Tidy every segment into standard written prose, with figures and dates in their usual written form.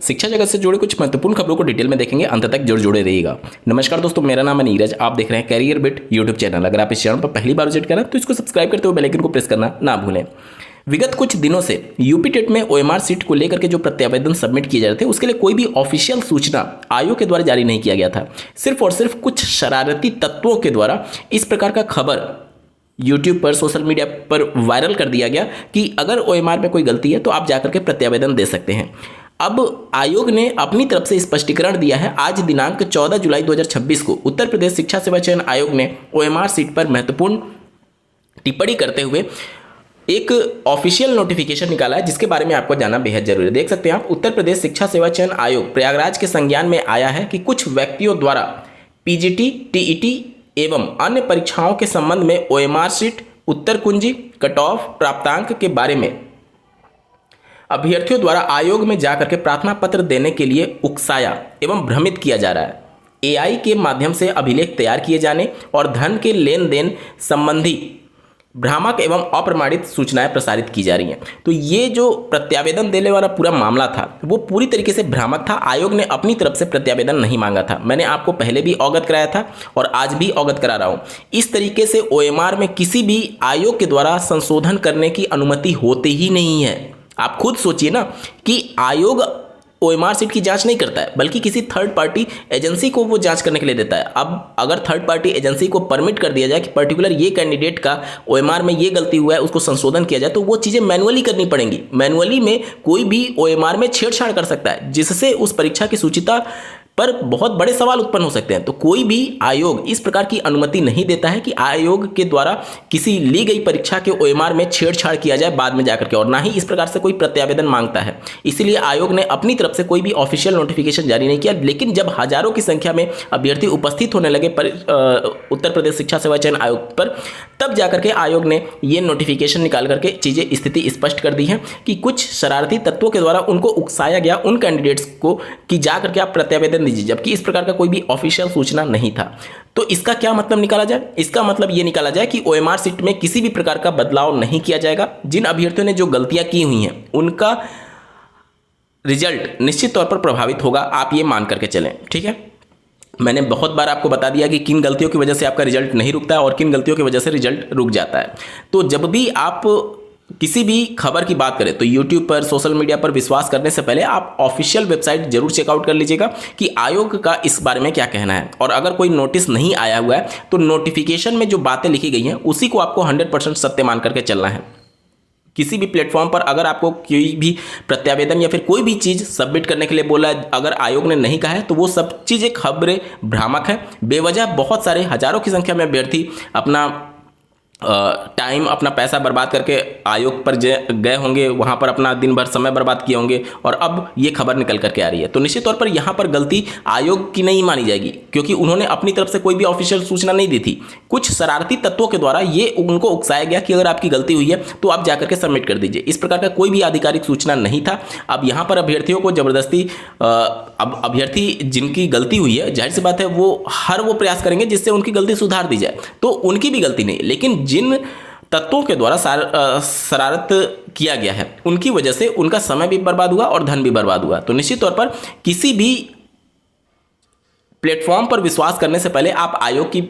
शिक्षा जगत से जुड़े कुछ महत्वपूर्ण खबरों को डिटेल में देखेंगे, अंत तक जुड़े रहिएगा। नमस्कार दोस्तों, मेरा नाम है नीरज, आप देख रहे हैं कैरियर बिट यूट्यूब चैनल। अगर आप इस चैनल पर पहली बार विजिट करें तो इसको सब्सक्राइब करते हुए बेल आइकन को प्रेस करना ना भूलें। विगत कुछ दिनों से यूपी टेट में ओएमआर सीट को लेकर के जो प्रत्यावेदन सबमिट किए जा रहे थे, उसके लिए कोई भी ऑफिशियल सूचना आयोग के द्वारा जारी नहीं किया गया था। सिर्फ और सिर्फ कुछ शरारती तत्वों के द्वारा इस प्रकार का खबर यूट्यूब पर, सोशल मीडिया पर वायरल कर दिया गया कि अगर ओएमआर में कोई गलती है तो आप जाकर के प्रत्यावेदन दे सकते हैं। अब आयोग ने अपनी तरफ से स्पष्टीकरण दिया है। आज दिनांक 14 जुलाई 2026 को उत्तर प्रदेश शिक्षा सेवा चयन आयोग ने ओएमआर सीट पर महत्वपूर्ण टिप्पणी करते हुए एक ऑफिशियल नोटिफिकेशन निकाला है, जिसके बारे में आपको जानना बेहद जरूरी है। देख सकते हैं आप, उत्तर प्रदेश शिक्षा सेवा चयन आयोग प्रयागराज के संज्ञान में आया है कि कुछ व्यक्तियों द्वारा पीजीटी, टीईटी एवं अन्य परीक्षाओं के संबंध में ओएमआर सीट, उत्तर कुंजी, कट ऑफ, प्राप्तांक के बारे में अभ्यर्थियों द्वारा आयोग में जाकर के प्रार्थना पत्र देने के लिए उकसाया एवं भ्रमित किया जा रहा है। एआई के माध्यम से अभिलेख तैयार किए जाने और धन के लेन देन संबंधी भ्रामक एवं अप्रमाणित सूचनाएं प्रसारित की जा रही हैं। तो ये जो प्रत्यावेदन देने वाला पूरा मामला था वो पूरी तरीके से भ्रामक था। आयोग ने अपनी तरफ से प्रत्यावेदन नहीं मांगा था। मैंने आपको पहले भी अवगत कराया था और आज भी अवगत करा रहा हूँ। इस तरीके से ओएमआर में किसी भी आयोग के द्वारा संशोधन करने की अनुमति होती ही नहीं है। आप खुद सोचिए ना कि आयोग ओएमआर सीट की जांच नहीं करता है, बल्कि किसी थर्ड पार्टी एजेंसी को वो जांच करने के लिए देता है। अब अगर थर्ड पार्टी एजेंसी को परमिट कर दिया जाए कि पर्टिकुलर ये कैंडिडेट का ओएमआर में ये गलती हुआ है, उसको संशोधन किया जाए, तो वो चीज़ें मैनुअली करनी पड़ेंगी। मैनुअली में कोई भी ओएमआर में छेड़छाड़ कर सकता है, जिससे उस परीक्षा की सूचिता पर बहुत बड़े सवाल उत्पन्न हो सकते हैं। तो कोई भी आयोग इस प्रकार की अनुमति नहीं देता है कि आयोग के द्वारा किसी ली गई परीक्षा के ओएमआर में छेड़छाड़ किया जाए बाद में जाकर के, और ना ही इस प्रकार से कोई प्रत्यावेदन मांगता है। इसीलिए आयोग ने अपनी तरफ से कोई भी ऑफिशियल नोटिफिकेशन जारी नहीं किया। लेकिन जब हजारों की संख्या में अभ्यर्थी उपस्थित होने लगे उत्तर प्रदेश शिक्षा सेवा चयन आयोग पर, तब जाकर के आयोग ने ये नोटिफिकेशन निकाल करके चीज़ें स्थिति स्पष्ट कर दी है कि कुछ शरारती तत्वों के द्वारा उनको उकसाया गया, उन कैंडिडेट्स को, कि जा करके आप प्रत्यावेदन दीजिए, जबकि इस प्रकार का कोई भी ऑफिशियल सूचना नहीं था। तो इसका क्या मतलब निकाला जाए? इसका मतलब ये निकाला जाए कि ओएमआर सीट में किसी भी प्रकार का बदलाव नहीं किया जाएगा। जिन अभ्यर्थियों ने जो गलतियां की हुई हैं उनका रिजल्ट निश्चित तौर पर प्रभावित होगा, आप ये मान करके चलें। ठीक है, मैंने बहुत बार आपको बता दिया कि किन गलतियों की वजह से आपका रिजल्ट नहीं रुकता है और किन गलतियों की वजह से रिजल्ट रुक जाता है। तो जब भी आप किसी भी खबर की बात करें तो यूट्यूब पर, सोशल मीडिया पर विश्वास करने से पहले आप ऑफिशियल वेबसाइट जरूर चेकआउट कर लीजिएगा कि आयोग का इस बारे में क्या कहना है। और अगर कोई नोटिस नहीं आया हुआ है तो नोटिफिकेशन में जो बातें लिखी गई हैं उसी को आपको 100% सत्य मान करके चलना है। किसी भी प्लेटफॉर्म पर अगर आपको कोई भी प्रत्यावेदन या फिर कोई भी चीज़ सबमिट करने के लिए बोला है, अगर आयोग ने नहीं कहा है, तो वो सब चीज़ें खबरें भ्रामक है। बेवजह बहुत सारे हजारों की संख्या में अभ्यर्थी अपना टाइम, अपना पैसा बर्बाद करके आयोग पर गए होंगे, वहाँ पर अपना दिन भर समय बर्बाद किए होंगे, और अब ये खबर निकल करके आ रही है। तो निश्चित तौर पर यहाँ पर गलती आयोग की नहीं मानी जाएगी, क्योंकि उन्होंने अपनी तरफ से कोई भी ऑफिशियल सूचना नहीं दी थी। कुछ शरारती तत्वों के द्वारा ये उनको उकसाया गया कि अगर आपकी गलती हुई है तो आप जाकर के सबमिट कर दीजिए। इस प्रकार का कोई भी आधिकारिक सूचना नहीं था। अब यहाँ पर अभ्यर्थियों को जबरदस्ती, अब अभ्यर्थी जिनकी गलती हुई है, जाहिर सी बात है वो प्रयास करेंगे जिससे उनकी गलती सुधार दी जाए। तो उनकी भी गलती नहीं, लेकिन जिन तत्वों के द्वारा शरारत किया गया है उनकी वजह से उनका समय भी बर्बाद हुआ और धन भी बर्बाद हुआ। तो निश्चित तौर पर किसी भी प्लेटफॉर्म पर विश्वास करने से पहले आप आयोग की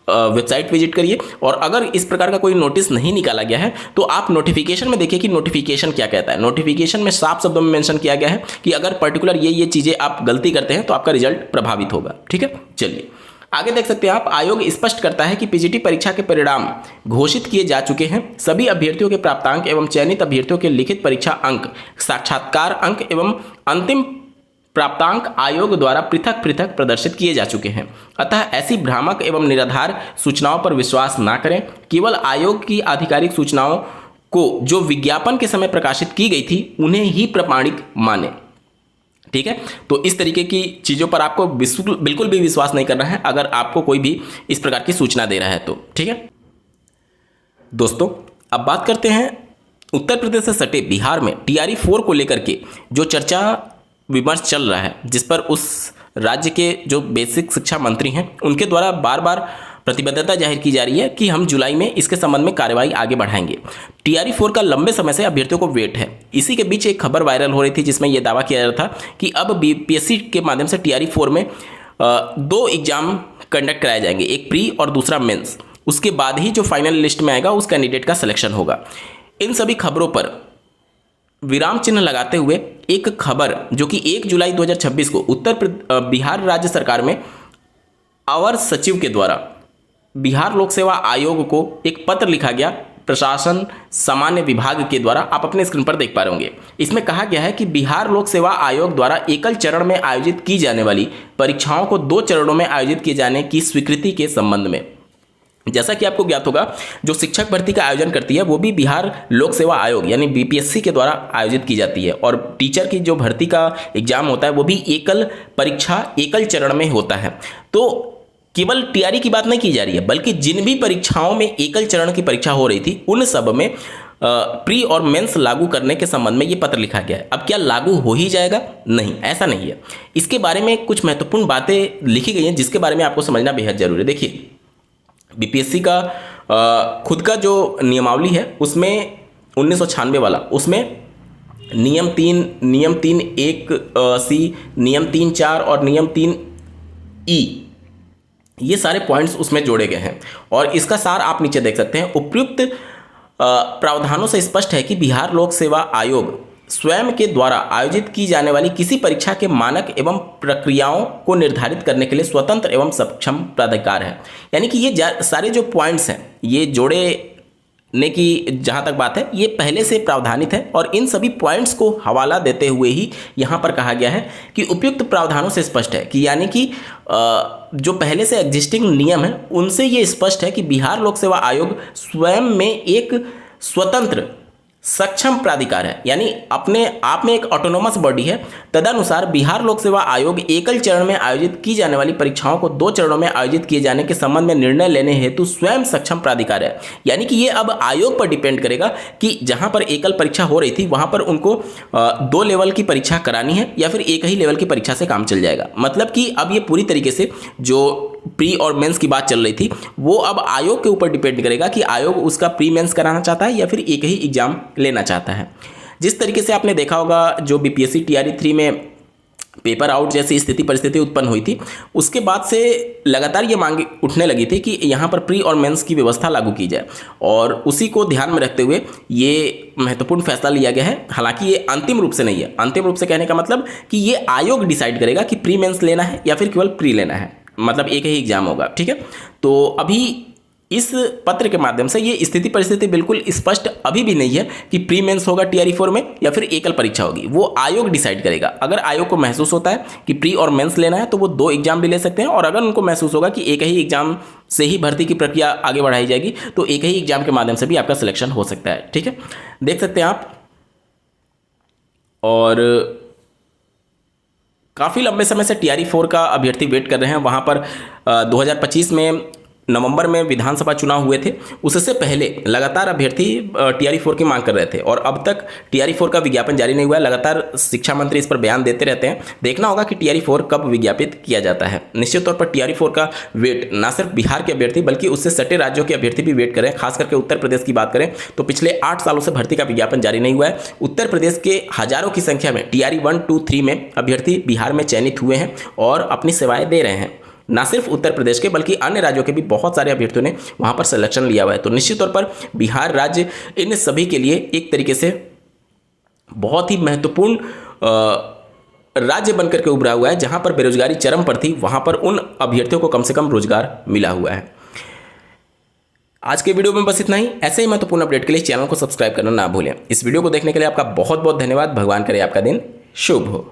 वेबसाइट विजिट करिए, और अगर इस प्रकार का कोई नोटिस नहीं निकाला गया है तो आप नोटिफिकेशन में देखिए कि नोटिफिकेशन क्या कहता है। नोटिफिकेशन में साफ शब्दों में मेंशन किया गया है कि अगर पर्टिकुलर ये चीज़ें आप गलती करते हैं तो आपका रिजल्ट प्रभावित होगा। ठीक है, चलिए आगे देख सकते हैं आप। आयोग स्पष्ट करता है कि पीजीटी परीक्षा के परिणाम घोषित किए जा चुके हैं। सभी अभ्यर्थियों के प्राप्तांक एवं चयनित अभ्यर्थियों के लिखित परीक्षा अंक, साक्षात्कार अंक एवं अंतिम प्राप्तांक आयोग द्वारा पृथक पृथक प्रदर्शित किए जा चुके हैं। अतः ऐसी भ्रामक एवं निराधार सूचनाओं पर विश्वास ना करें। केवल आयोग की आधिकारिक सूचनाओं को जो विज्ञापन के समय प्रकाशित की गई थी उन्हें ही प्रमाणिक माने। ठीक है, तो इस तरीके की चीज़ों पर आपको बिल्कुल भी विश्वास नहीं करना है अगर आपको कोई भी इस प्रकार की सूचना दे रहा है तो। ठीक है दोस्तों, अब बात करते हैं उत्तर प्रदेश से सटे बिहार में टीआरई 4 को लेकर के जो चर्चा विमर्श चल रहा है, जिस पर उस राज्य के जो बेसिक शिक्षा मंत्री हैं उनके द्वारा बार बार प्रतिबद्धता जाहिर की जा रही है कि हम जुलाई में इसके संबंध में कार्रवाई आगे बढ़ाएंगे। टीआरई 4 का लंबे समय से अभ्यर्थियों को वेट है। इसी के बीच एक खबर वायरल हो रही थी जिसमें यह दावा किया जा रहा था कि अब बीपीएससी के माध्यम से टीआरई 4 में 2 एग्जाम कंडक्ट कराए जाएंगे, एक प्री और दूसरा मेंस। उसके बाद ही जो फाइनल लिस्ट में आएगा उस कैंडिडेट का सिलेक्शन होगा। इन सभी खबरों पर विराम चिन्ह लगाते हुए एक खबर जो कि 1 जुलाई 2026 को बिहार राज्य सरकार में अवर सचिव के द्वारा बिहार लोक सेवा आयोग को एक पत्र लिखा गया प्रशासन सामान्य विभाग के द्वारा, आप अपने स्क्रीन पर देख पा रहे होंगे। इसमें कहा गया है कि बिहार लोक सेवा आयोग द्वारा एकल चरण में आयोजित की जाने वाली परीक्षाओं को 2 चरणों में आयोजित किए जाने की स्वीकृति के संबंध में। जैसा कि आपको ज्ञात होगा, जो शिक्षक भर्ती का आयोजन करती है वो भी बिहार लोक सेवा आयोग यानी बीपीएससी के द्वारा आयोजित की जाती है, और टीचर की जो भर्ती का एग्जाम होता है वो भी एकल परीक्षा एकल चरण में होता है। तो केवल टीआरई की बात नहीं की जा रही है, बल्कि जिन भी परीक्षाओं में एकल चरण की परीक्षा हो रही थी उन सब में प्री और मेंस लागू करने के संबंध में ये पत्र लिखा गया है। अब क्या लागू हो ही जाएगा? नहीं, ऐसा नहीं है। इसके बारे में कुछ महत्वपूर्ण बातें लिखी गई हैं जिसके बारे में आपको समझना बेहद जरूरी है। देखिए, बीपीएससी का खुद का जो नियमावली है उसमें 1996 वाला, उसमें नियम 3(1)(c), नियम 3(4) और नियम 3(e) ये सारे पॉइंट्स उसमें जोड़े गए हैं, और इसका सार आप नीचे देख सकते हैं। उपयुक्त प्रावधानों से स्पष्ट है कि बिहार लोक सेवा आयोग स्वयं के द्वारा आयोजित की जाने वाली किसी परीक्षा के मानक एवं प्रक्रियाओं को निर्धारित करने के लिए स्वतंत्र एवं सक्षम प्राधिकार है। यानी कि ये सारे जो पॉइंट्स हैं ये जोड़ने की जहाँ तक बात है ये पहले से प्रावधानित है, और इन सभी पॉइंट्स को हवाला देते हुए ही यहाँ पर कहा गया है कि उपयुक्त प्रावधानों से स्पष्ट है कि यानी कि जो पहले से एग्जिस्टिंग नियम है उनसे ये स्पष्ट है कि बिहार लोक सेवा आयोग स्वयं में एक स्वतंत्र सक्षम प्राधिकार है, यानी अपने आप में एक ऑटोनोमस बॉडी है। तदनुसार बिहार लोक सेवा आयोग एकल चरण में आयोजित की जाने वाली परीक्षाओं को 2 चरणों में आयोजित किए जाने के संबंध में निर्णय लेने हेतु स्वयं सक्षम प्राधिकार है। यानी कि ये अब आयोग पर डिपेंड करेगा कि जहां पर एकल परीक्षा हो रही थी वहां पर उनको 2 लेवल की परीक्षा करानी है या फिर एक ही लेवल की परीक्षा से काम चल जाएगा। मतलब कि अब ये पूरी तरीके से जो प्री और मेंस की बात चल रही थी वो अब आयोग के ऊपर डिपेंड करेगा कि आयोग उसका प्री मेंस कराना चाहता है या फिर एक ही एग्जाम लेना चाहता है। जिस तरीके से आपने देखा होगा जो बीपीएससी टीआरई 3 में पेपर आउट जैसी स्थिति परिस्थिति उत्पन्न हुई थी, उसके बाद से लगातार ये मांग उठने लगी थी कि यहाँ पर प्री और मेंस की व्यवस्था लागू की जाए, और उसी को ध्यान में रखते हुए ये महत्वपूर्ण फैसला लिया गया है। हालांकि ये अंतिम रूप से नहीं है। अंतिम रूप से कहने का मतलब कि ये आयोग डिसाइड करेगा कि प्री मेंस लेना है या फिर केवल प्री लेना है, मतलब एक ही एग्जाम होगा। ठीक है, तो अभी इस पत्र के माध्यम से ये स्थिति परिस्थिति बिल्कुल स्पष्ट अभी भी नहीं है कि प्री मेंस होगा टीआरई 4 में या फिर एकल परीक्षा होगी, वो आयोग डिसाइड करेगा। अगर आयोग को महसूस होता है कि प्री और मेंस लेना है तो वो 2 एग्जाम भी ले सकते हैं, और अगर उनको महसूस होगा कि एक ही एग्जाम से ही भर्ती की प्रक्रिया आगे बढ़ाई जाएगी तो एक ही एग्जाम के माध्यम से भी आपका सिलेक्शन हो सकता है। ठीक है, देख सकते हैं आप। और काफ़ी लंबे समय से टीआरई 4 का अभ्यर्थी वेट कर रहे हैं। वहाँ पर 2025 में नवंबर में विधानसभा चुनाव हुए थे, उससे पहले लगातार अभ्यर्थी टीआरई 4 की मांग कर रहे थे, और अब तक टीआरई 4 का विज्ञापन जारी नहीं हुआ है। लगातार शिक्षा मंत्री इस पर बयान देते रहते हैं। देखना होगा कि टीआरई 4 कब विज्ञापित किया जाता है। निश्चित तौर पर टीआरई 4 का वेट ना सिर्फ बिहार के अभ्यर्थी बल्कि उससे सटे राज्यों के अभ्यर्थी भी वेट कर रहे हैं। खास करके उत्तर प्रदेश की बात करें तो पिछले 8 सालों से भर्ती का विज्ञापन जारी नहीं हुआ है। उत्तर प्रदेश के हजारों की संख्या में टीआरई 1, 2, 3 में अभ्यर्थी बिहार में चयनित हुए हैं और अपनी सेवाएं दे रहे हैं। ना सिर्फ उत्तर प्रदेश के बल्कि अन्य राज्यों के भी बहुत सारे अभ्यर्थियों ने वहां पर सिलेक्शन लिया हुआ है। तो निश्चित तौर पर बिहार राज्य इन सभी के लिए एक तरीके से बहुत ही महत्वपूर्ण राज्य बनकर के उभरा हुआ है। जहां पर बेरोजगारी चरम पर थी वहां पर उन अभ्यर्थियों को कम से कम रोजगार मिला हुआ है। आज के वीडियो में बस इतना ही। ऐसे ही महत्वपूर्ण अपडेट के लिए चैनल को सब्सक्राइब करना ना भूलें। इस वीडियो को देखने के लिए आपका बहुत बहुत धन्यवाद। भगवान करे आपका दिन शुभ हो।